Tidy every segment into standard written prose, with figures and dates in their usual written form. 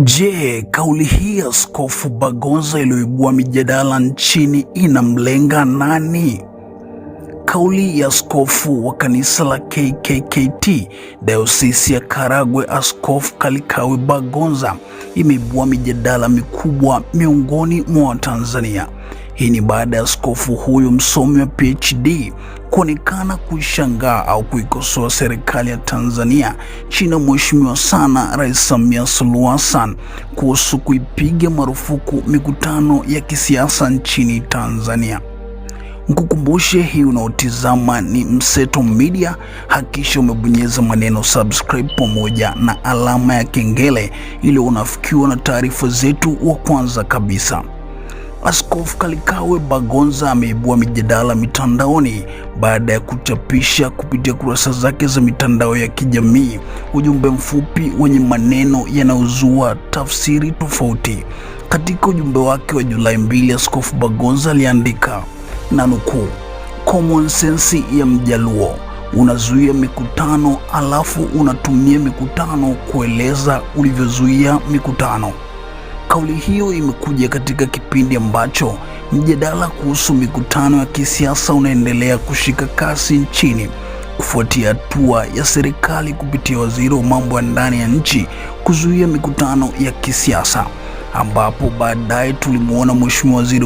Je, kauli hii ya Askofu Bagonza iliyoibua mijadala nchini inamlenga nani? Kauli ya askofu wa kanisa la KKKT Dayosisi ya Karagwe, Askofu Kalikawe Bagonza imeibua mijadala mikubwa miongoni mwa Watanzania. Hii ni baada ya askofu huyu msomi wa PhD kuonekana kuishangaa au kuikosoa serikali ya Tanzania chini ya Mheshimiwa sana Rais Samia Suluhu Hassan kuhusu kuipiga marufuku mikutano ya kisiasa nchini Tanzania. Mkukumbushe, hii unaotizama ni Mseto Media. Hakikisha umebonyeza maneno subscribe pamoja na alama ya kengele ili unafikiwa na taarifa zetu wa kwanza kabisa. Askofu Kalikawe Bagonza ameibua mijadala mitandaoni baada ya kuchapisha kupitia kurasa zake za mitandao ya kijamii ujumbe mfupi wenye maneno yanayozua tafsiri tofauti. Katika ujumbe wake wa Julai 2, Askofu Bagonza aliandika na nukuu, common sense ya Mjaluo, unazuia mikutano alafu unatumia mikutano kueleza ulivyozuia mikutano. Kauli hiyo imekuja katika kipindi ambacho mjadala kuhusu mikutano ya kisiasa unaendelea kushika kasi nchini kufuatia hatua ya serikali kupitia waziri wa mambo ya ndani ya nchi kuzuia mikutano ya kisiasa, ambapo baadaye tulimuona mheshimiwa waziri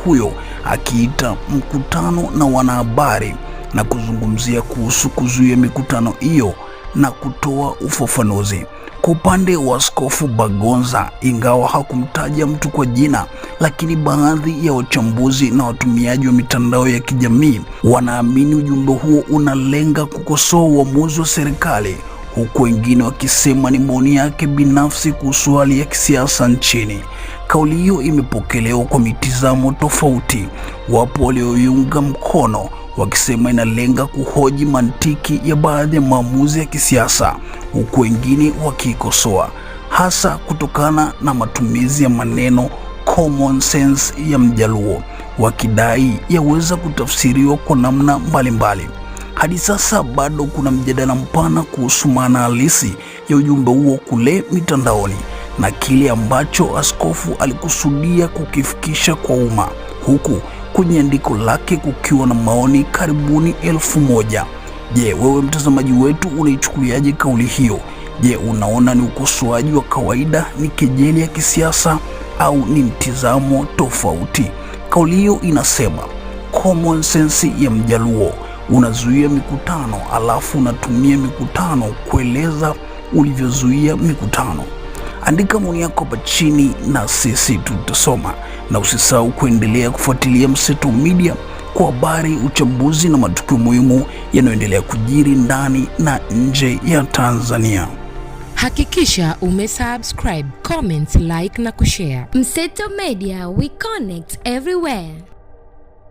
huyo akiita mkutano na wanahabari na kuzungumzia kuhusu kuzuia mikutano hiyo na kutoa ufafanuzi. Kwa upande wa Askofu Bagonza, ingawa hakumtaja mtu kwa jina, lakini baadhi ya wachambuzi na watumiaji wa mitandao ya kijamii wanaamini ujumbe huo unalenga kukosoa uamuzi wa serikali, huku wengine wakisema ni maoni yake binafsi kuhusu hali ya kisiasa nchini. Kauli hiyo imepokelewa kwa mitazamo tofauti. Wapo walioiunga mkono wakisema inalenga kuhoji mantiki ya baadhi ya maamuzi ya kisiasa, huku wengine wakiikosoa hasa kutokana na matumizi ya maneno common sense ya Mjaluo, wakidai yaweza kutafsiriwa kwa namna mbalimbali. Hadi sasa bado kuna mjadala mpana kuhusu maana halisi ya ujumbe huo kule mitandaoni na kile ambacho askofu alikusudia kukifikisha kwa umma, huku kwenye andiko lake kukiwa na maoni karibuni 1000. Je, wewe mtazamaji wetu unaichukuliaje kauli hiyo? Je, unaona ni ukosoaji wa kawaida, ni kejeli ya kisiasa au ni mtizamo tofauti? Kauli hiyo inasema common sense ya Mjaluo, unazuia mikutano alafu unatumia mikutano kueleza ulivyozuia mikutano. Andika maoni yako hapa chini na sisi tutasoma, na usisahau kuendelea kufuatilia Mseto Media kwa habari, uchambuzi na matukio muhimu yanayoendelea kujiri ndani na nje ya Tanzania. Hakikisha umesubscribe, comment, like na kushare. Mseto Media, we connect everywhere.